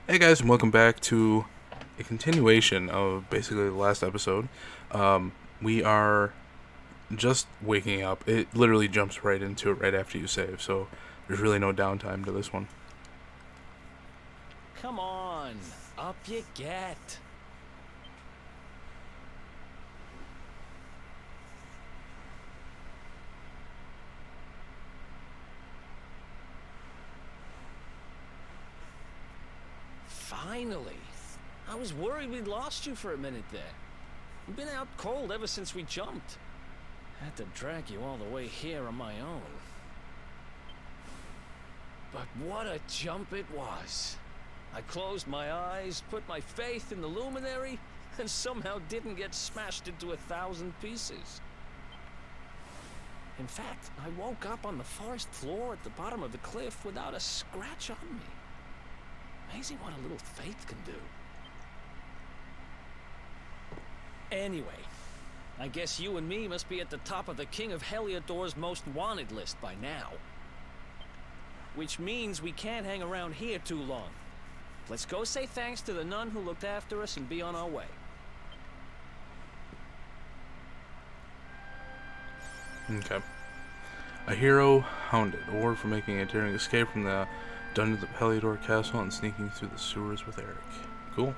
Hey guys, and welcome back to a continuation of basically the last episode. We are just waking up. It literally jumps right into it right after you save, so there's really no downtime to this one. Come on, up you get. Finally. I was worried we'd lost you for a minute there. You've been out cold ever since we jumped. Had to drag you all the way here on my own. But what a jump it was. I closed my eyes, put my faith in the luminary, and somehow didn't get smashed into 1,000 pieces. In fact, I woke up on the forest floor at the bottom of the cliff without a scratch on me. Amazing what a little faith can do. Anyway, I guess you and me must be at the top of the King of Heliodor's most wanted list by now. Which means we can't hang around here too long. Let's go say thanks to the nun who looked after us and be on our way. Okay. A hero hounded. Award for making a daring escape from the dungeons of Heliodor Castle and sneaking through the sewers with Eric. Cool.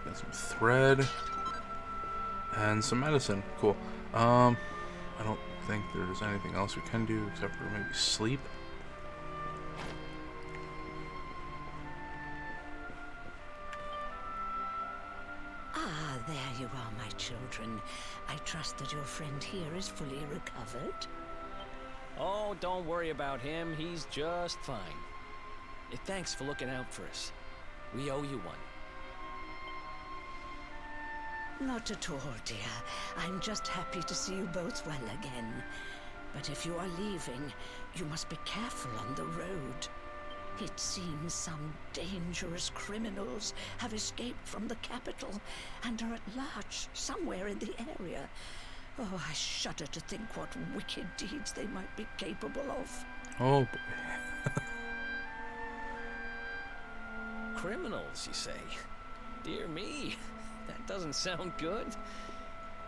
Got some thread. And some medicine. Cool. I don't think there's anything else we can do except for maybe sleep. Ah, there you are, my children. I trust that your friend here is fully recovered. Oh, don't worry about him. He's just fine. Thanks for looking out for us. We owe you one. Not at all, dear. I'm just happy to see you both well again. But if you are leaving, you must be careful on the road. It seems some dangerous criminals have escaped from the capital and are at large somewhere in the area. Oh, I shudder to think what wicked deeds they might be capable of. Oh boy. Criminals, you say? Dear me, that doesn't sound good.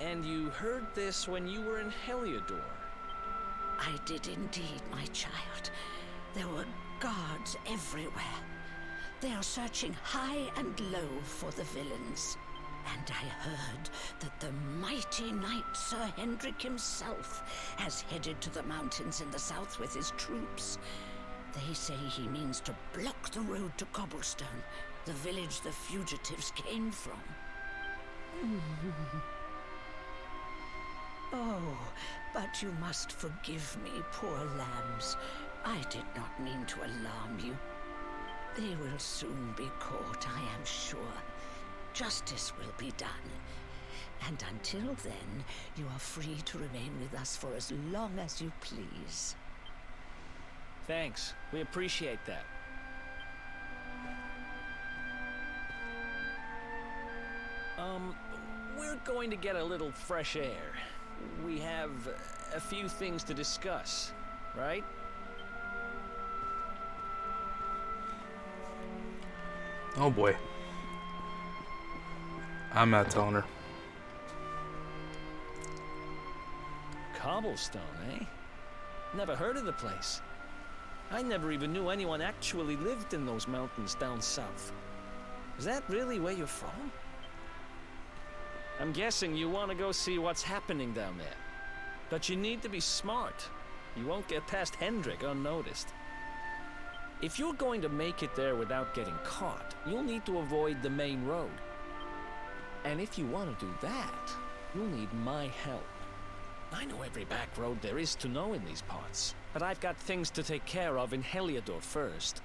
And you heard this when you were in Heliodor? I did indeed, my child. There were guards everywhere. They are searching high and low for the villains. And I heard that the mighty knight Sir Hendrik himself has headed to the mountains in the south with his troops. They say he means to block the road to Cobblestone, the village the fugitives came from. Oh, but you must forgive me, poor lambs. I did not mean to alarm you. They will soon be caught, I am sure. Justice will be done. And until then, you are free to remain with us for as long as you please. Thanks. We appreciate that. We're going to get a little fresh air. We have a few things to discuss, right? Oh boy. I'm not telling her. Cobblestone, eh? Never heard of the place. I never even knew anyone actually lived in those mountains down south. Is that really where you're from? I'm guessing you want to go see what's happening down there. But you need to be smart. You won't get past Hendrik unnoticed. If you're going to make it there without getting caught, you'll need to avoid the main road. And if you want to do that, you'll need my help. I know every back road there is to know in these parts, but I've got things to take care of in Heliodor first.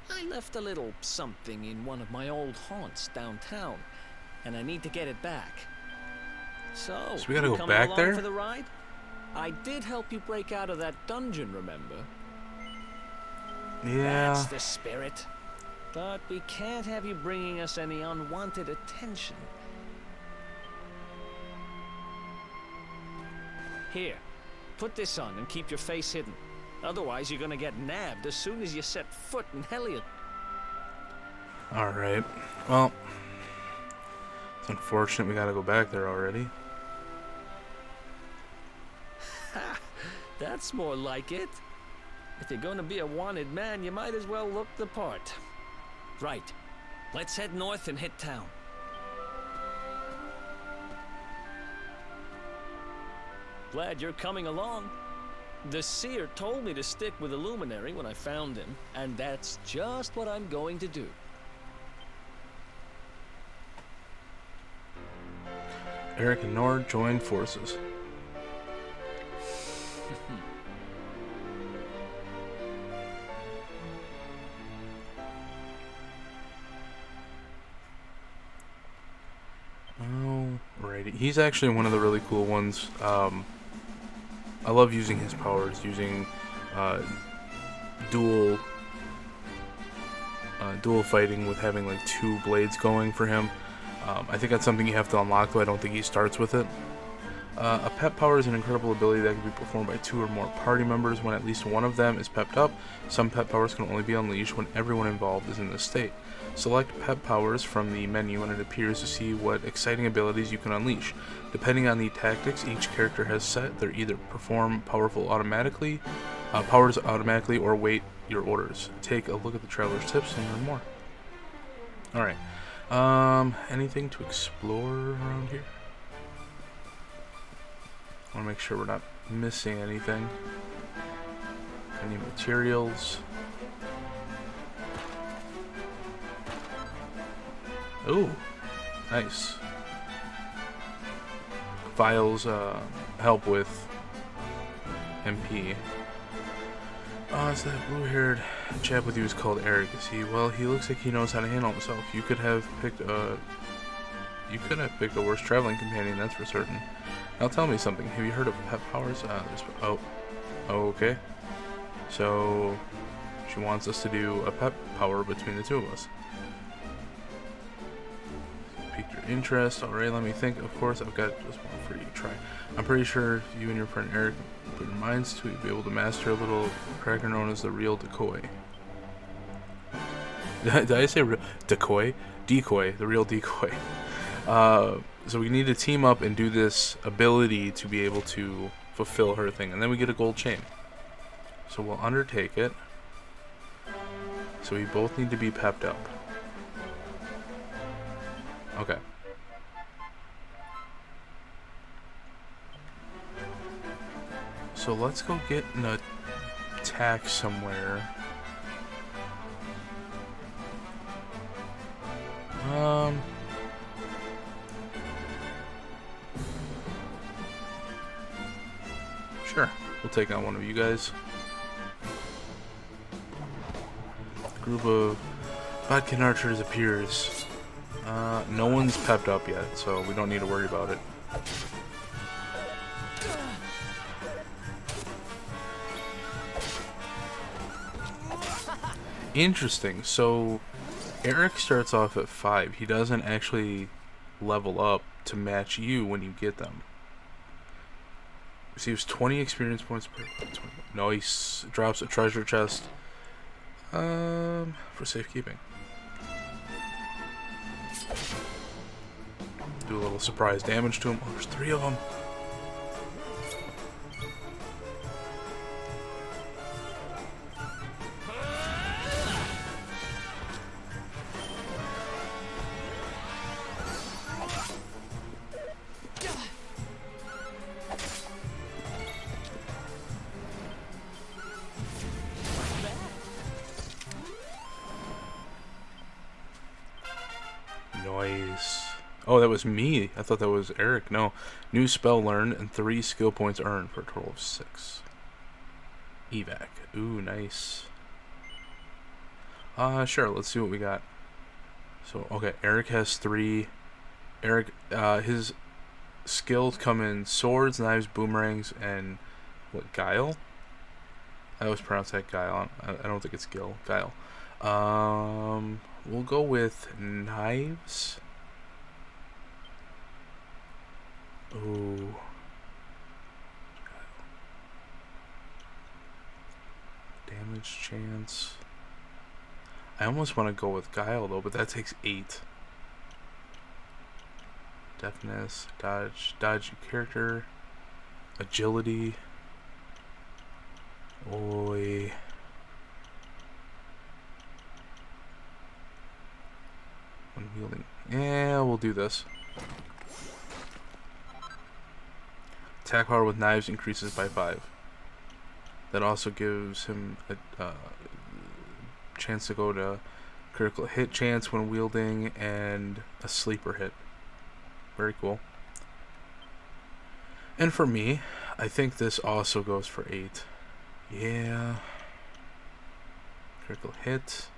I left a little something in one of my old haunts downtown, and I need to get it back. So we gotta you go coming back along there? for the ride? I did help you break out of that dungeon, remember? Yeah. That's the spirit. But we can't have you bringing us any unwanted attention. Here, put this on and keep your face hidden. Otherwise, you're gonna get nabbed as soon as you set foot in Heliodor. Alright. Well, it's unfortunate we gotta go back there already. Ha! That's more like it. If you're gonna be a wanted man, you might as well look the part. Right. Let's head north and hit town. Glad you're coming along. The seer told me to stick with the luminary when I found him, and that's just what I'm going to do. Eric and Nord join forces. Alrighty. He's actually one of the really cool ones. I love using his powers, using dual fighting with having like 2 blades going for him. I think that's something you have to unlock, though I don't think he starts with it. A pep power is an incredible ability that can be performed by 2 or more party members when at least one of them is pepped up. Some pep powers can only be unleashed when everyone involved is in this state. Select pep powers from the menu and it appears to see what exciting abilities you can unleash. Depending on the tactics each character has set, they're either perform powers automatically or wait your orders. Take a look at the Traveler's Tips and learn more. Alright. Anything to explore around here? I want to make sure we're not missing anything. Any materials? Oh, nice. Files help with MP. Oh, it's that blue-haired chap with you is called Eric. Is he? Well, he looks like he knows how to handle himself. You could have picked a worse traveling companion, that's for certain. Now tell me something. Have you heard of pep powers? Oh, okay. So she wants us to do a pep power between the 2 of us. Piqued your interest. Alright, let me think. Of course, I've got just one for you to try. I'm pretty sure you and your friend Eric put your minds to it, you'll be able to master a little cracker known as the real decoy. Did I say decoy? Decoy, the real decoy. So we need to team up and do this ability to be able to fulfill her thing, and then we get a gold chain. So we'll undertake it. So we both need to be pepped up. Okay. So let's go get an attack somewhere. Sure, we'll take on one of you guys. A group of Vodkin archers appears. No one's pepped up yet, so we don't need to worry about it. Interesting. So Eric starts off at 5. He doesn't actually level up to match you when you get them. Receives 20 experience points per 20. Nice. Drops a treasure chest for safekeeping. Do a little surprise damage to him. Oh, there's 3 of them. Nice. Oh, that was me. I thought that was Eric. No. New spell learned and 3 skill points earned for a total of 6. Evac. Ooh, nice. Sure. Let's see what we got. So, okay. Eric has 3. Eric, his skills come in swords, knives, boomerangs, and what, guile? I always pronounce that guile. I don't think it's skill. Guile. We'll go with knives. Ooh. Dodge, chance. I almost want to go with Guile though, but that takes 8. Deafness, dodge your character, agility. Oi. When wielding. Yeah, we'll do this. Attack power with knives increases by 5. That also gives him a chance to go to critical hit chance when wielding and a sleeper hit. Very cool. And for me, I think this also goes for 8. Yeah. Critical hit.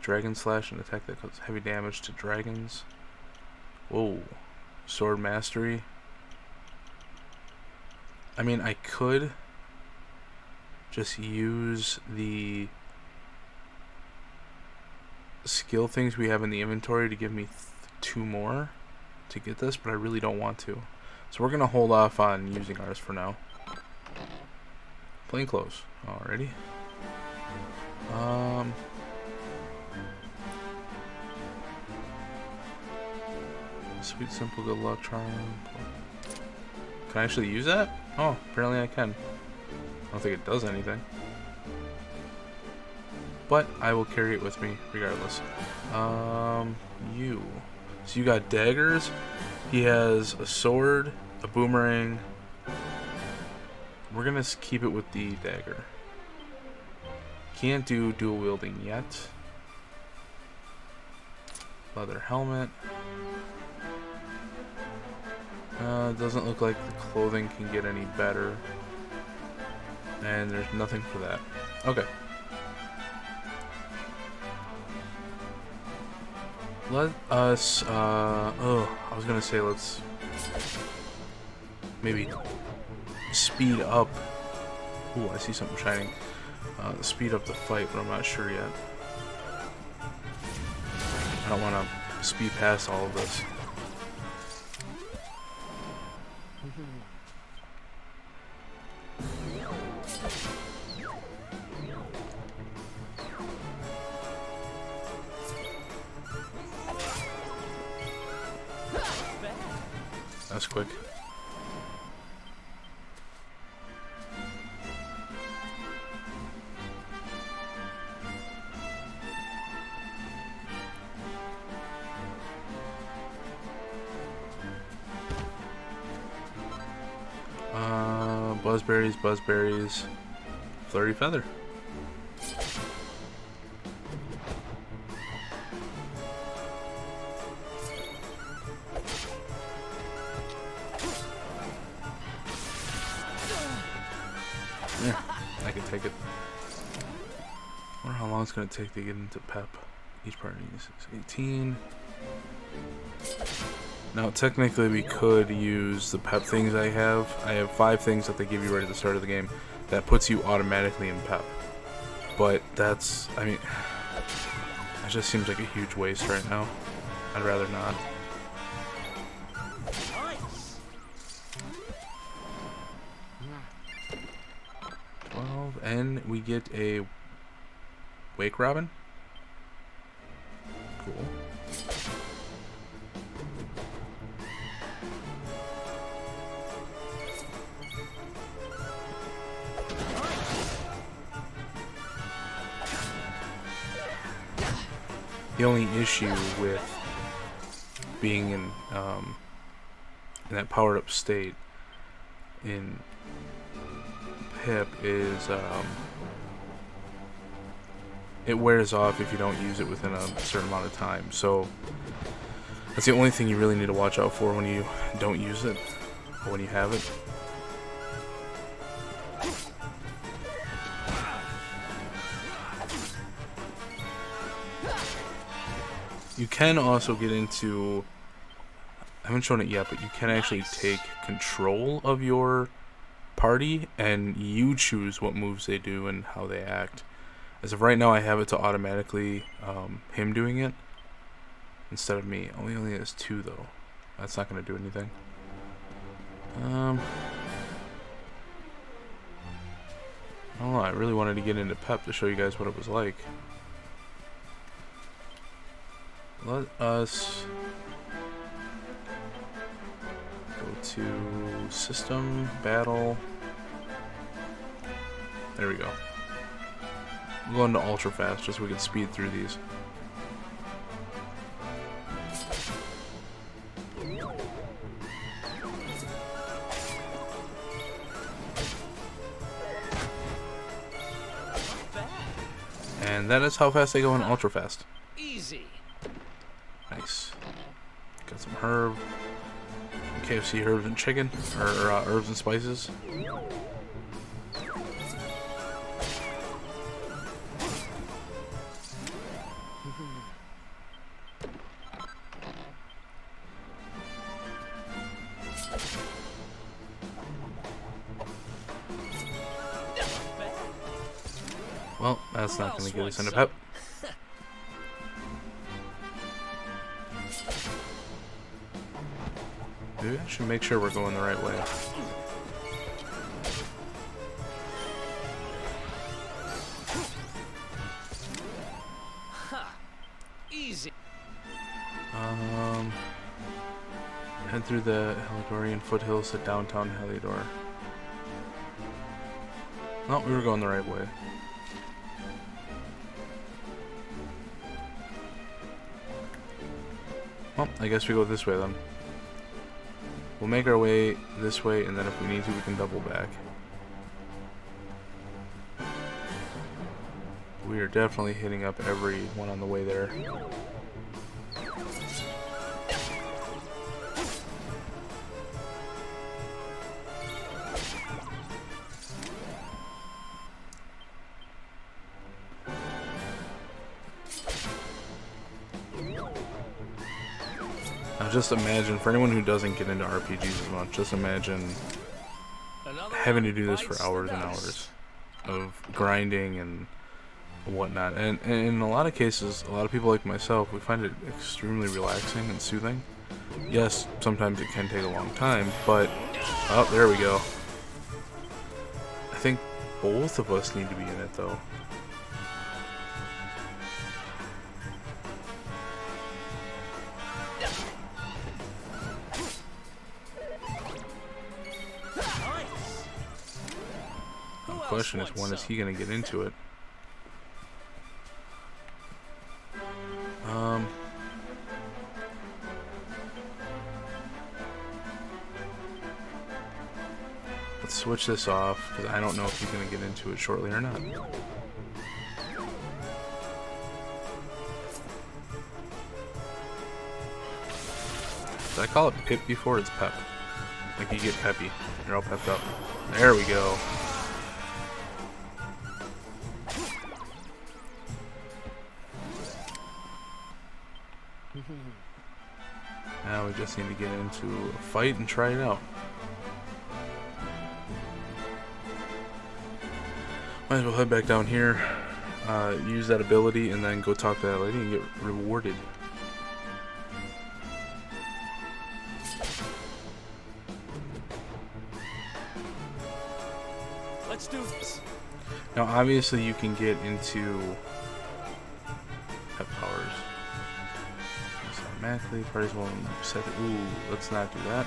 Dragon slash, an attack that causes heavy damage to dragons. Whoa. Sword mastery. I mean, I could just use the skill things we have in the inventory to give me 2 more to get this, but I really don't want to. So we're going to hold off on using ours for now. Plain clothes. Alrighty. Sweet, simple, good luck, charm. Can I actually use that? Oh, apparently I can. I don't think it does anything. But I will carry it with me regardless. You. So you got daggers. He has a sword, a boomerang. We're gonna keep it with the dagger. Can't do dual wielding yet. Leather helmet. Doesn't look like the clothing can get any better. And there's nothing for that. Okay. Let us, I was gonna say let's maybe speed up. Ooh, I see something shining. Speed up the fight, but I'm not sure yet. I don't want to speed past all of this. That's quick. Buzzberries. Flurry feather. Yeah, I can take it. I wonder how long it's going to take to get into Pep. Each party is 18. Now, technically, we could use the Pep things I have. I have 5 things that they give you right at the start of the game. That puts you automatically in Pep. But that's, I mean, it just seems like a huge waste right now. I'd rather not. 12, and we get a Wake Robin. Cool. The only issue with being in that powered up state in Pip is it wears off if you don't use it within a certain amount of time. So that's the only thing you really need to watch out for when you don't use it or when you have it. You can also get into, I haven't shown it yet, but you can actually take control of your party and you choose what moves they do and how they act. As of right now, I have it to automatically him doing it instead of me. Oh, he only has 2 though. That's not going to do anything. I don't know, I really wanted to get into PEP to show you guys what it was like. Let us go to System, Battle. There we go. We'll go into Ultra Fast just so we can speed through these. And that is how fast they go in Ultra Fast. Easy. Nice. Got some herb. KFC herbs and chicken. Or herbs and spices. Well, that's not going to get us into PEP. Maybe I should make sure we're going the right way. Easy. Head through the Heliodorian foothills to downtown Heliodor. No, we were going the right way. Well, I guess we go this way then. We'll make our way this way, and then if we need to, we can double back. We are definitely hitting up every one on the way there. Now just imagine, for anyone who doesn't get into RPGs as much, just imagine having to do this for hours and hours of grinding and whatnot. And in a lot of cases, a lot of people like myself, we find it extremely relaxing and soothing. Yes, sometimes it can take a long time, but... Oh, there we go. I think both of us need to be in it, though. The question is, when is he going to get into it? Let's switch this off, because I don't know if he's going to get into it shortly or not. Did I call it pip before? It's pep. Like you get peppy. You're all pepped up. There we go. Now we just need to get into a fight and try it out. Might as well head back down here, use that ability, and then go talk to that lady and get rewarded. Let's do this. Now, obviously, you can get into pep powers. Automatically, parties will set it. Ooh, let's not do that.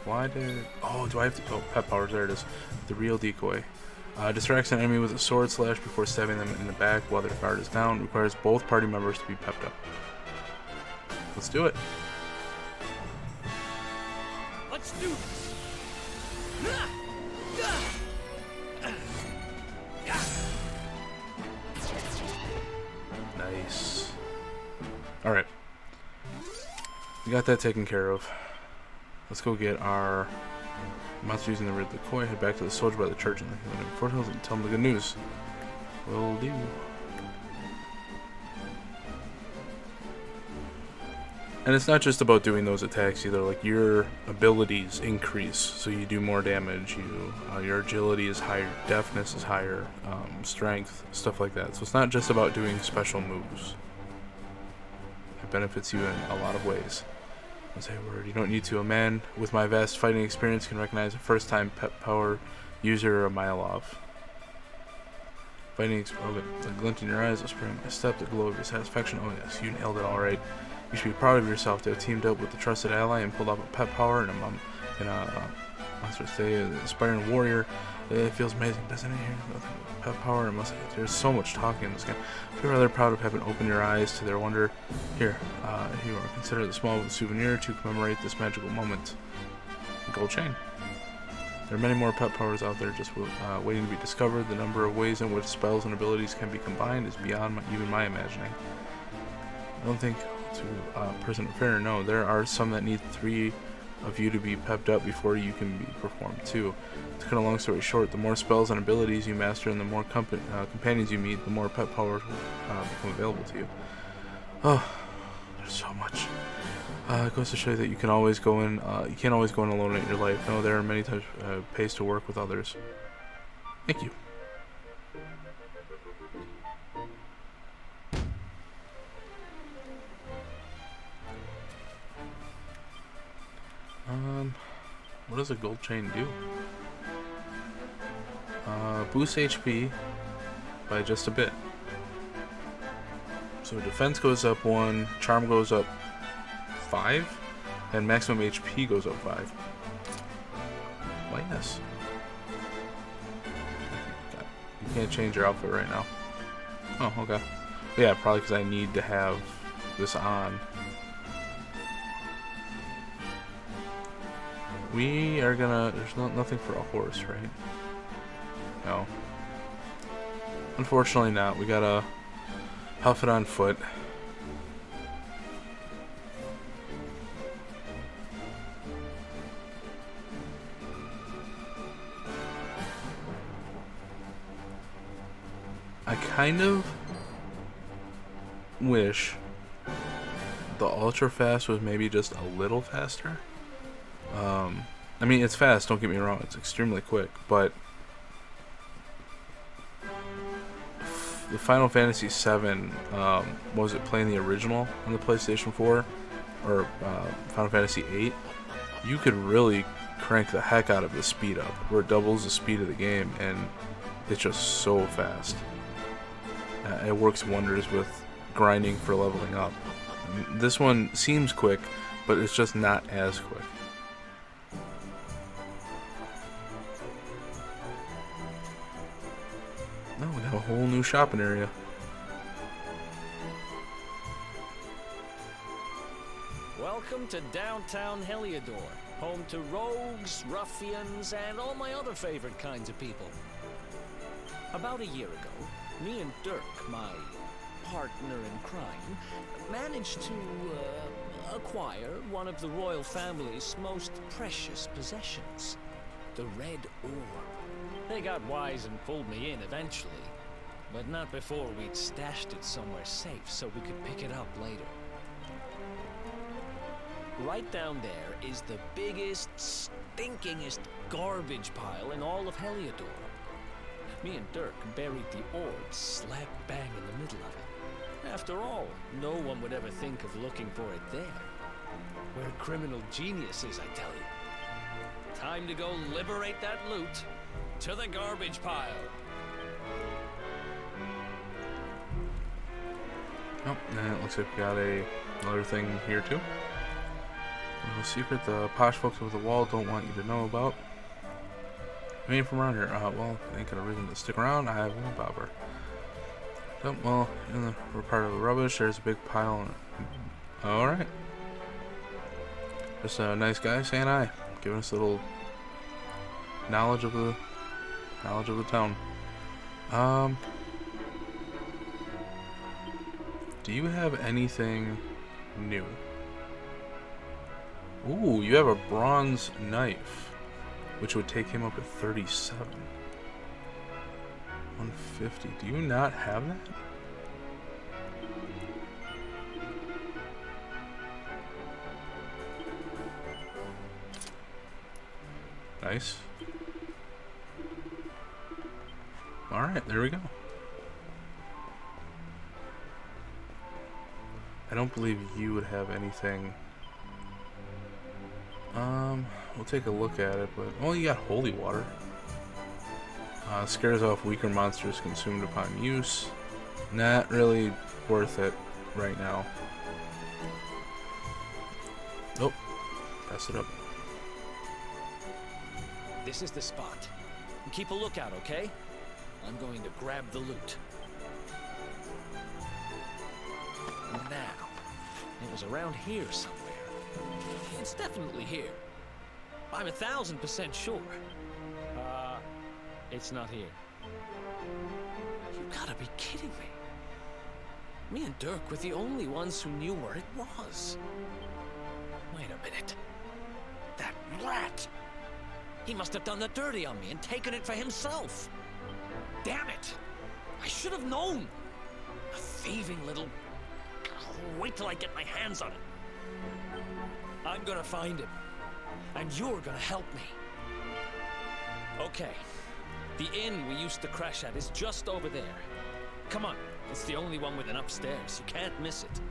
Why did... Oh, do I have to... Oh, pep powers, there it is. The real decoy. Distracts an enemy with a sword slash before stabbing them in the back while their guard is down. Requires both party members to be pepped up. Let's do it. Let's do this. Nice. Alright. We got that taken care of. Let's go get our monster using the red decoy. Head back to the soldier by the church in the foothills and tell him the good news. Will do. And it's not just about doing those attacks either. Like, your abilities increase, so you do more damage. Your agility is higher, deftness is higher, strength, stuff like that. So it's not just about doing special moves. It benefits you in a lot of ways. Don't say a word. You don't need to. A man with my vast fighting experience can recognize a first-time pet power user a mile off. Okay. The glint in your eyes, the spring my step, the glow of your satisfaction. Oh yes, you nailed it all right. You should be proud of yourself to have teamed up with a trusted ally and pulled off a pet power and a monster stay, an aspiring warrior. It feels amazing, doesn't it? Pet power and must. There's so much talking in this game. Feel rather proud of having opened your eyes to their wonder. Here, you are considered the small souvenir to commemorate this magical moment. Gold chain. There are many more pet powers out there just waiting to be discovered. The number of ways in which spells and abilities can be combined is beyond even my imagining. I don't think to person or fair. No, there are some that need 3 of you to be pepped up before you can be performed too. To cut a long story short, the more spells and abilities you master and the more companions you meet, the more pet powers will become available to you. Oh, there's so much. It goes to show you that you can't always go in alone in your life. No, there are many times it pays to work with others. Thank you. What does a gold chain do? Boosts HP by just a bit. So defense goes up 1, charm goes up 5, and maximum HP goes up 5. Why yes. You can't change your outfit right now. Oh, okay. Yeah, probably because I need to have this on. We are gonna... There's nothing for a horse, right? No. Unfortunately not. We gotta huff it on foot. I kind of wish the ultra fast was maybe just a little faster. I mean, it's fast, don't get me wrong, it's extremely quick, but the Final Fantasy VII, was it playing the original on the PlayStation 4, or Final Fantasy VIII, you could really crank the heck out of the speed up, where it doubles the speed of the game, and it's just so fast. It works wonders with grinding for leveling up. I mean, this one seems quick, but it's just not as quick. No, we got a whole new shopping area. Welcome to downtown Heliodor, home to rogues, ruffians, and all my other favorite kinds of people. About a year ago, me and Dirk, my partner in crime, managed to acquire one of the royal family's most precious possessions, the Red Orb. They got wise and pulled me in eventually, but not before we'd stashed it somewhere safe so we could pick it up later. Right down there is the biggest, stinkingest garbage pile in all of Heliodor. Me and Dirk buried the orb slap bang in the middle of it. After all, no one would ever think of looking for it there. We're criminal geniuses, I tell you. Time to go liberate that loot. To the garbage pile. Oh, and it looks like we got another thing here too. A secret the posh folks over the wall don't want you to know about. We ain't from around here. Well, ain't got a reason to stick around. I won't bother. Oh, well, we're part of the rubbish. There's a big pile. Alright. Just a nice guy saying hi. Giving us a little knowledge of the town. Do you have anything new? Ooh, you have a bronze knife, which would take him up to 37. 150. Do you not have that? Nice. Alright, there we go. I don't believe you would have anything We'll take a look at it, but oh, you got holy water. Scares off weaker monsters consumed upon use. Not really worth it right now. Nope. Pass it up. This is the spot. Keep a lookout, okay? I'm going to grab the loot. Now, it was around here somewhere. It's definitely here. I'm 1000% sure. It's not here. You gotta be kidding me. Me and Dirk were the only ones who knew where it was. Wait a minute. That rat! He must have done the dirty on me and taken it for himself. Damn it! I should have known! A thieving little... Wait till I get my hands on it. I'm gonna find him. And you're gonna help me. Okay. The inn we used to crash at is just over there. Come on. It's the only one with an upstairs. You can't miss it.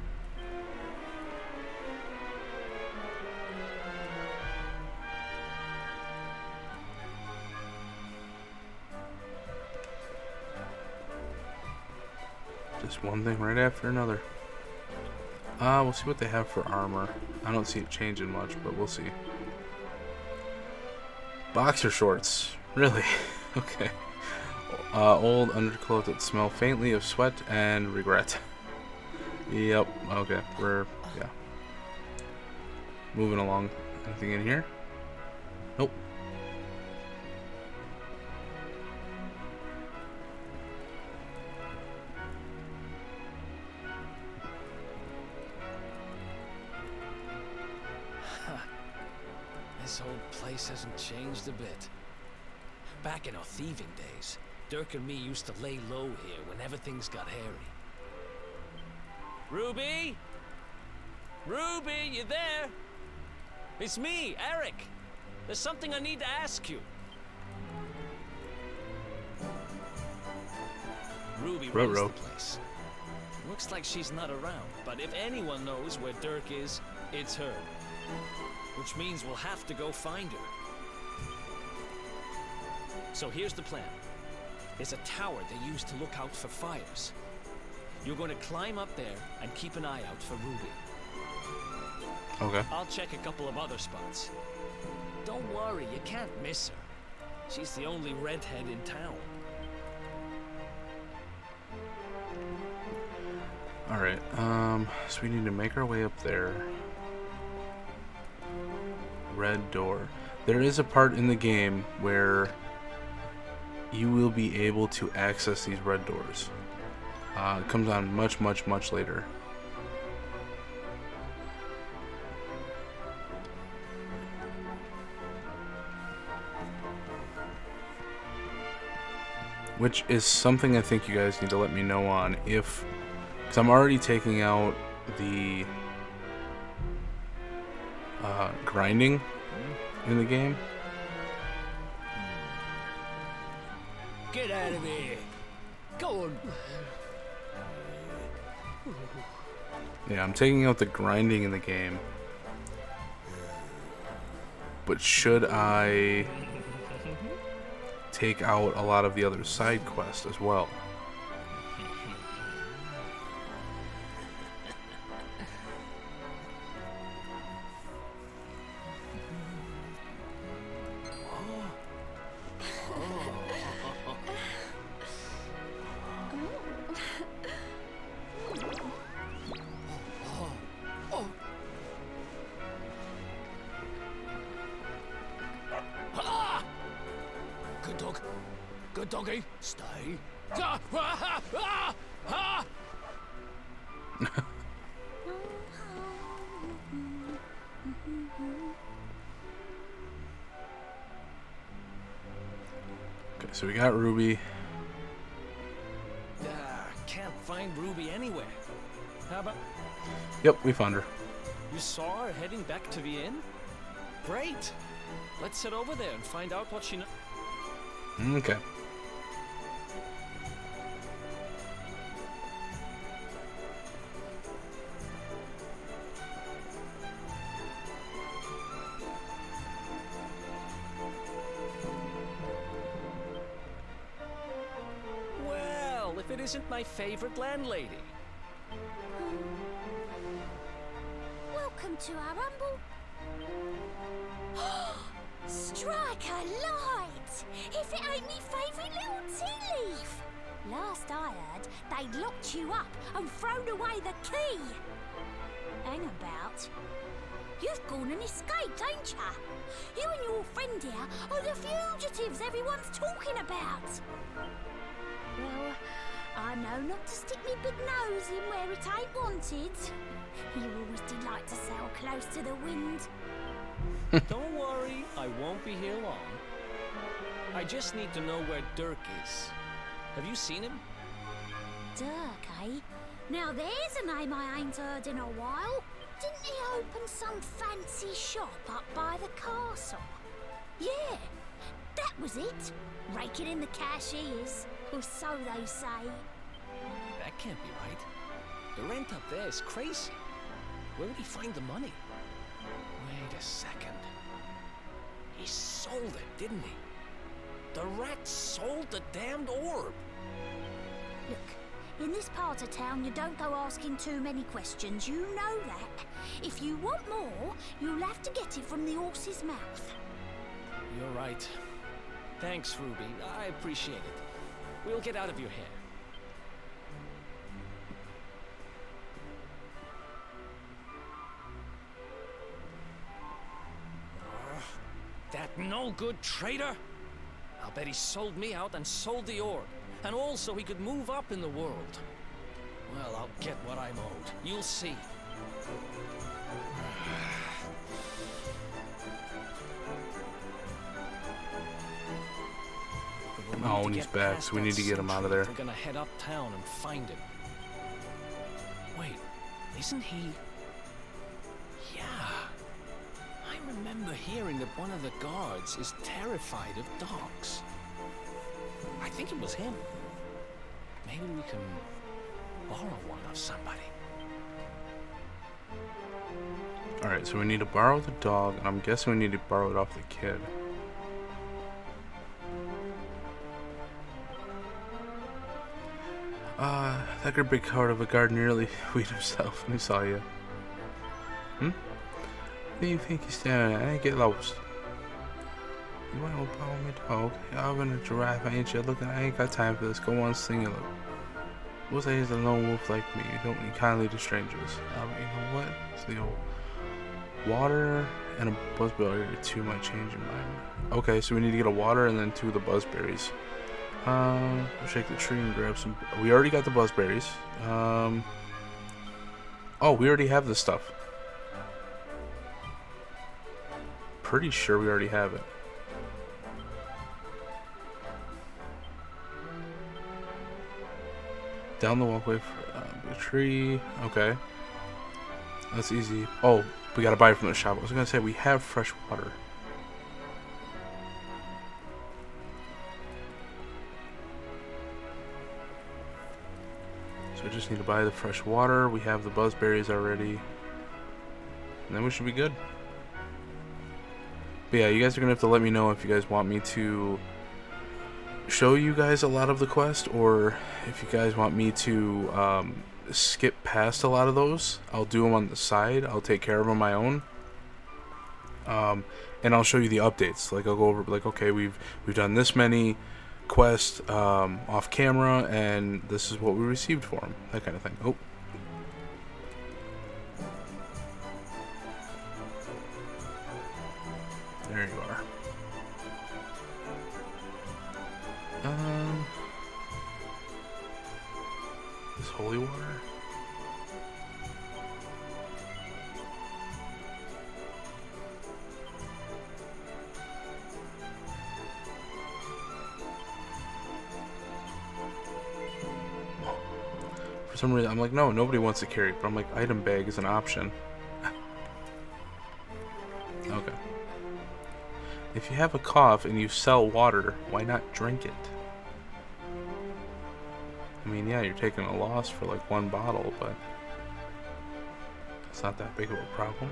Just one thing right after another. We'll see what they have for armor. I don't see it changing much, but we'll see. Boxer shorts. Really? Okay. Old underclothes that smell faintly of sweat and regret. Yep. Okay. Yeah. Moving along. Anything in here? Nope. This whole place hasn't changed a bit. Back in our thieving days, Dirk and me used to lay low here whenever things got hairy. Ruby? Ruby, you there? It's me, Eric. There's something I need to ask you. Ruby runs the place. Looks like she's not around, but if anyone knows where Dirk is, it's her. Which means we'll have to go find her. So here's the plan. There's a tower they use to look out for fires. You're going to climb up there and keep an eye out for Ruby. Okay. I'll check a couple of other spots. Don't worry, you can't miss her. She's the only redhead in town. Alright, so we need to make our way up there. Red door. There is a part in the game where you will be able to access these red doors. It comes on much later. Which is something I think you guys need to let me know on if... Because I'm already taking out the grinding in the game. Get out of here! Go on! Yeah, I'm taking out the grinding in the game. But should I take out a lot of the other side quests as well? Good dog. Good doggy. Stay. Okay, so we got Ruby. Can't find Ruby anywhere. How about... Yep, we found her. You saw her heading back to the inn? Great. Let's head over there and find out what she knows. Okay. isn't my favorite landlady? Welcome to our humble... Strike a light! If it ain't me favourite little tea leaf! Last I heard, they'd locked you up and thrown away the key. Hang about. You've gone and escaped, ain't ya? You and your friend here are the fugitives everyone's talking about. Well, I know not to stick me big nose in where it ain't wanted. You always did like to sail close to the wind. Don't worry, I won't be here long. I just need to know where Dirk is. Have you seen him? Dirk, eh? Now there's a name I ain't heard in a while. Didn't he open some fancy shop up by the castle? Yeah, that was it. Raking in the cash he is, or so they say. That can't be right. The rent up there is crazy. Where would he find the money? Wait a second. He sold it, didn't he? The rat sold the damned orb. Look, in this part of town you don't go asking too many questions, you know that. If you want more, you'll have to get it from the horse's mouth. You're right. Thanks, Ruby. I appreciate it. We'll get out of your hair. That no-good traitor! I'll bet he sold me out and sold the orb. And also he could move up in the world. Well, I'll get what I'm owed. You'll see. Oh, and he's back, so we need to get him out of there. We're gonna head uptown and find him. Wait, isn't he... Yeah. I remember hearing that one of the guards is terrified of dogs. I think it was him. Maybe we can borrow one of somebody. Alright, so we need to borrow the dog, and I'm guessing we need to borrow it off the kid. That great big coward of a guard nearly weed himself when he saw you. What do you think he's staring at? I ain't get lost. You want to borrow me dog? I've been a giraffe, ain't you? Look, I ain't got time for this. Go on, sing it. We'll say he's a lone wolf like me. You don't need kindly to strangers. You know what? It's the old water and a buzzberry or two might change your mind. Okay, so we need to get a water and then 2 of the buzzberries. We'll shake the tree and grab some. We already got the buzzberries. Oh, we already have this stuff. Pretty sure we already have it. Down the walkway for a tree. Okay. That's easy. Oh, we gotta buy it from the shop. I was gonna say we have fresh water. So we just need to buy the fresh water. We have the buzzberries already. And then we should be good. But yeah, you guys are gonna have to let me know if you guys want me to show you guys a lot of the quest, or if you guys want me to skip past a lot of those. I'll do them on the side. I'll take care of them on my own. And I'll show you the updates. Like I'll go over like, okay, we've done this many quests off camera, and this is what we received for them. That kind of thing. Oh. There you are. This holy water. For some reason, I'm like, no, nobody wants to carry it, but I'm like, item bag is an option. Okay. If you have a cough and you sell water, why not drink it? I mean, yeah, you're taking a loss for like 1 bottle, but it's not that big of a problem.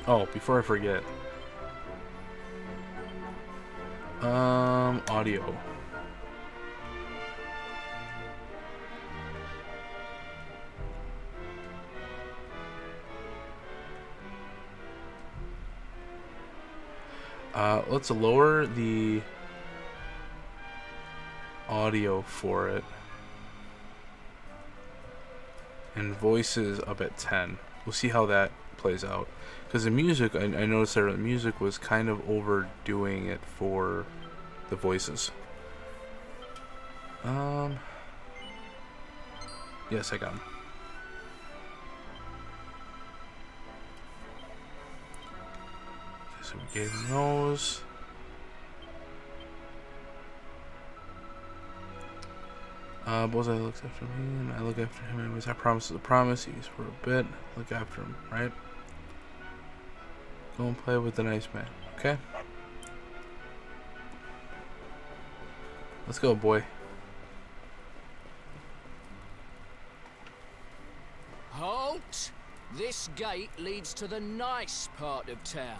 Oh, before I forget, Audio. Let's lower the audio for it. And voices up at 10. We'll see how that plays out. Because the music, I noticed that the music was kind of overdoing it for the voices. Yes, I got him. So we gave him those. Bullseye looks after me, and I look after him anyways. I promise is a promise. He's for a bit. Look after him, right? Go and play with the nice man, okay? Let's go, boy. Halt! This gate leads to the nice part of town.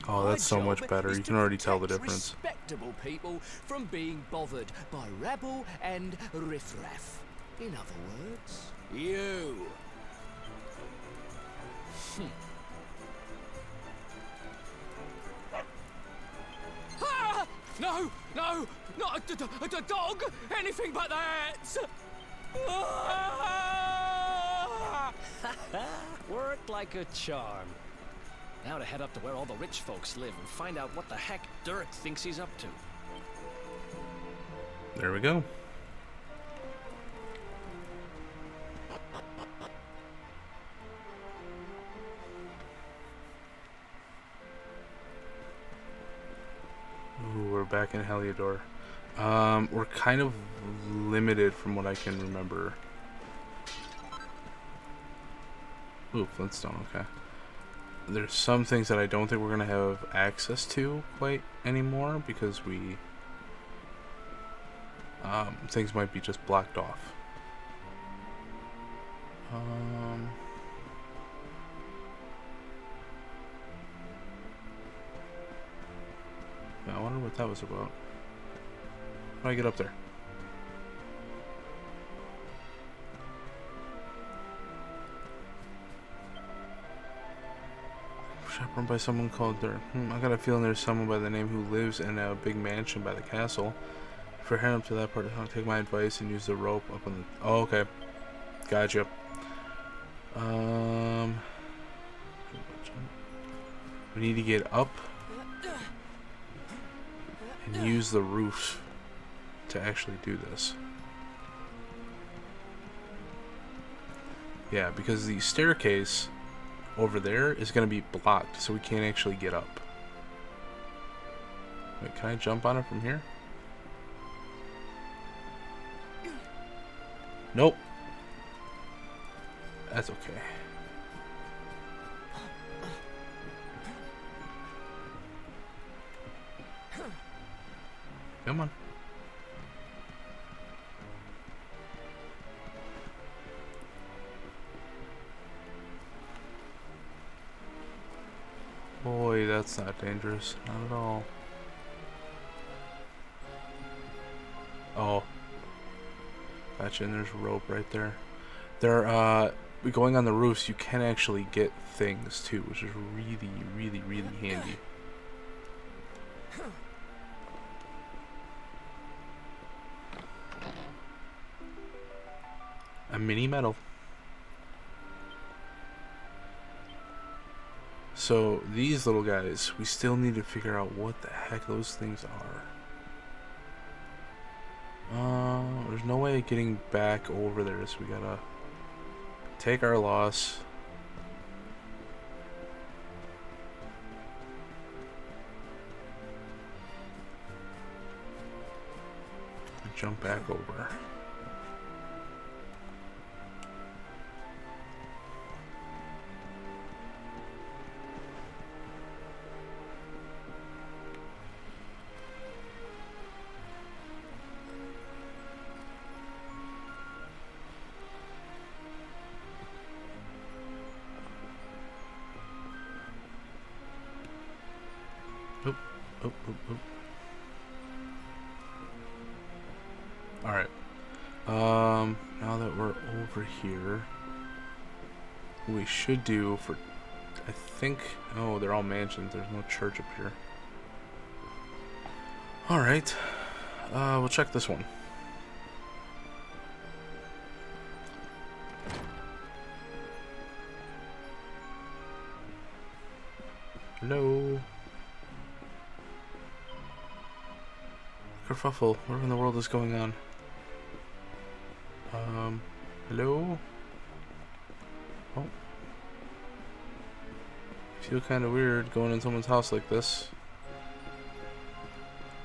Oh, that's so much better. You can already tell the difference. Respectable people from being bothered by rabble and riffraff. In other words, you. Ah! No, no, not a dog. Anything but that. Ah! Worked like a charm. Now to head up to where all the rich folks live and find out what the heck Dirk thinks he's up to. There we go. Ooh, we're back in Heliodor. We're kind of limited from what I can remember. Ooh, Flintstone, okay. There's some things that I don't think we're going to have access to quite anymore because we... things might be just blocked off. I wonder what that was about. How do I get up there? Run by someone called Dirk. I got a feeling there's someone by the name who lives in a big mansion by the castle. If we're heading up to that part, I'll take my advice and use the rope up on the... Oh, okay. Gotcha. We need to get up and use the roof to actually do this. Yeah, because the staircase over there is going to be blocked, so we can't actually get up. Wait, can I jump on it from here? Nope. That's okay. Come on. Boy, that's not dangerous. Not at all. Oh. Gotcha, and there's rope right there. Going on the roofs, you can actually get things too, which is really, really, really handy. A mini medal. So these little guys, we still need to figure out what the heck those things are. There's no way of getting back over there, so we gotta take our loss. And jump back over. Oop, oop, oop, oop. Alright. Now that we're over here, we should do for, I think, oh, they're all mansions. There's no church up here. Alright. We'll check this one. Hello? Kerfuffle, what in the world is going on? Hello? Oh. I feel kind of weird going in someone's house like this.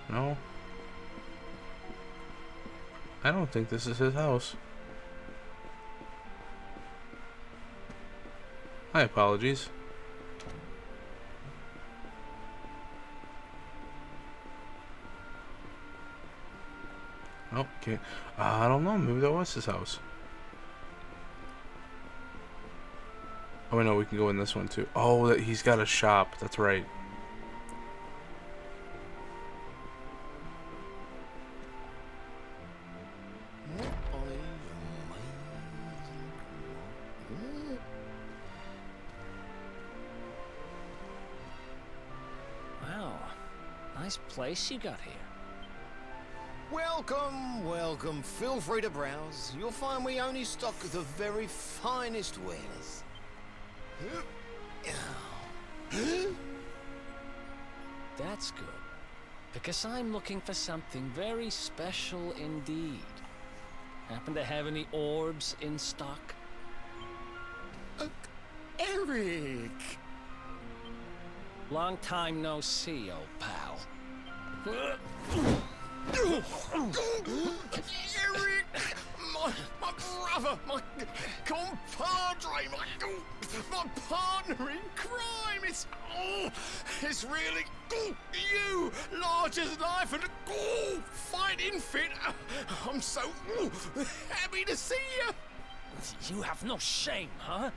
No? I don't think this is his house. My apologies. Oh, okay. I don't know. Maybe that was his house. Oh, I know. We can go in this one too. Oh, that he's got a shop. That's right. Wow, nice place you got here. Welcome, welcome. Feel free to browse. You'll find we only stock the very finest wares. That's good, because I'm looking for something very special indeed. Happen to have any orbs in stock? Eric! Long time no see, old pal. Eric! My brother, my compadre, my partner in crime! It's really you! Large as life and fighting fit! I'm so happy to see you! You have no shame, huh?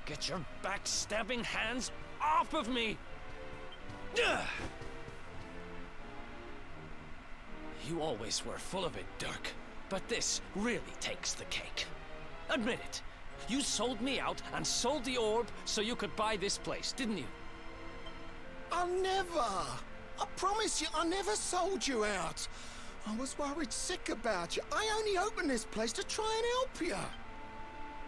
Get your backstabbing hands off of me! You always were full of it, Dirk. But this really takes the cake. Admit it. You sold me out and sold the orb so you could buy this place, didn't you? I never! I promise you, I never sold you out. I was worried sick about you. I only opened this place to try and help you.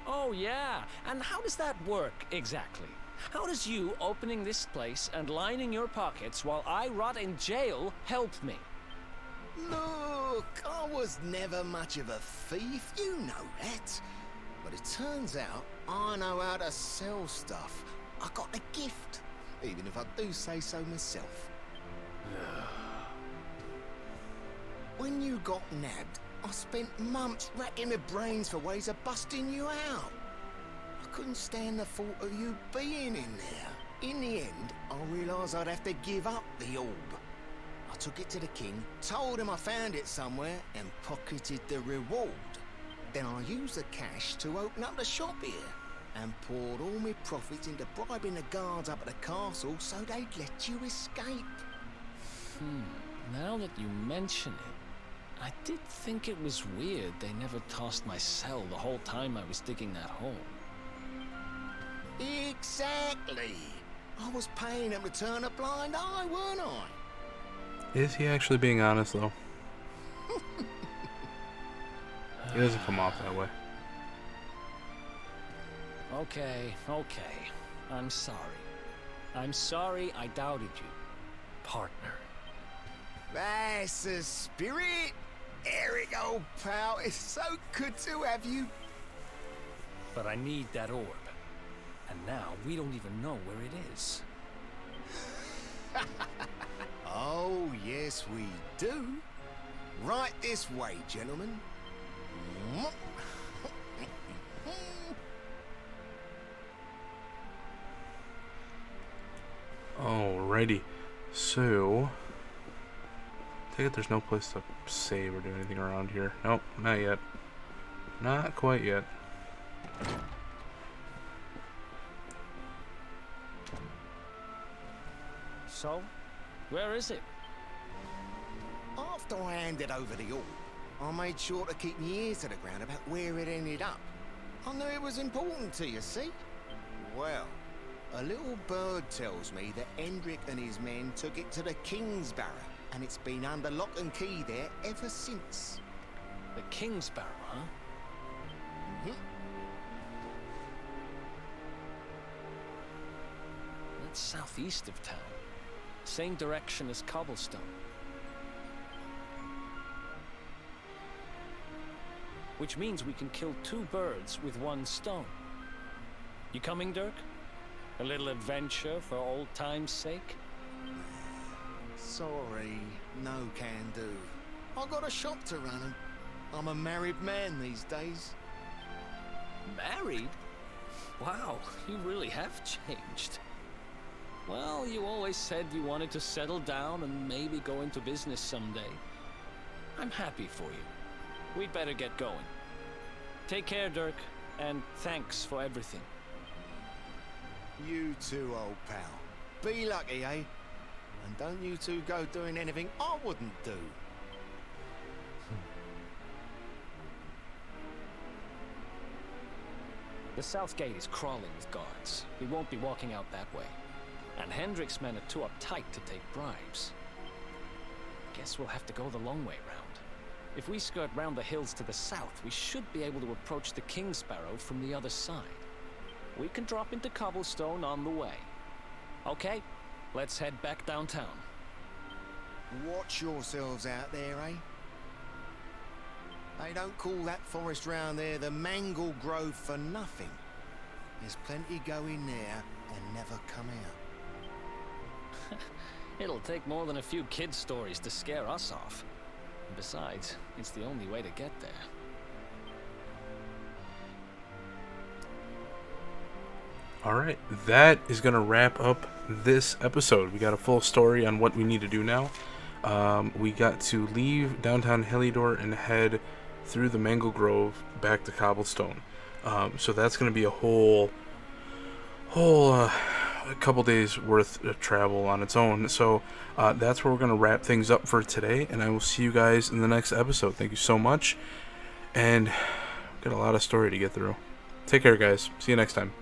Oh, yeah. And how does that work, exactly? How does you opening this place and lining your pockets while I rot in jail help me? Look, I was never much of a thief, you know that. But it turns out I know how to sell stuff. I got a gift, even if I do say so myself. When you got nabbed, I spent months racking my brains for ways of busting you out. I couldn't stand the thought of you being in there. In the end, I realised I'd have to give up the orb. I took it to the king, told him I found it somewhere, and pocketed the reward. Then I used the cash to open up the shop here, and poured all my profits into bribing the guards up at the castle so they'd let you escape. Now that you mention it, I did think it was weird they never tossed my cell the whole time I was digging that hole. Exactly. I was paying them to turn a blind eye, weren't I? Is he actually being honest, though? He doesn't come off that way. Okay. I'm sorry. I'm sorry I doubted you, partner. That's the spirit. Eric, old pal, it's so good to have you. But I need that orb. And now we don't even know where it is. Oh, yes, we do. Right this way, gentlemen. Alrighty. So, take it there's no place to save or do anything around here. Nope, not yet. Not quite yet. So, where is it? After I handed over the orb, I made sure to keep my ears to the ground about where it ended up. I knew it was important to you, see? Well, a little bird tells me that Hendrik and his men took it to the King's Barrow, and it's been under lock and key there ever since. The King's Barrow, huh? Mhm. That's southeast of town. Same direction as Cobblestone. Which means we can kill 2 birds with 1 stone. You coming, Dirk? A little adventure for old time's sake? Sorry, no can do. I got a shop to run and I'm a married man these days. Married? Wow, you really have changed. Well, you always said you wanted to settle down and maybe go into business someday. I'm happy for you. We'd better get going. Take care, Dirk, and thanks for everything. You too, old pal. Be lucky, eh? And don't you two go doing anything I wouldn't do. The south gate is crawling with guards. We won't be walking out that way. And Hendrik's men are too uptight to take bribes. Guess we'll have to go the long way round. If we skirt round the hills to the south, we should be able to approach the King's Barrow from the other side. We can drop into Cobblestone on the way. Okay, let's head back downtown. Watch yourselves out there, eh? They don't call that forest round there the Mangle Grove for nothing. There's plenty go in there and never come out. It'll take more than a few kid stories to scare us off. And besides, it's the only way to get there. Alright, that is going to wrap up this episode. We got a full story on what we need to do now. We got to leave downtown Heliodor and head through the Mangle Grove back to Cobblestone. So that's going to be a whole a couple days worth of travel on its own. So that's where we're going to wrap things up for today, and I will see you guys in the next episode. Thank you so much, and got a lot of story to get through. Take care, guys. See you next time.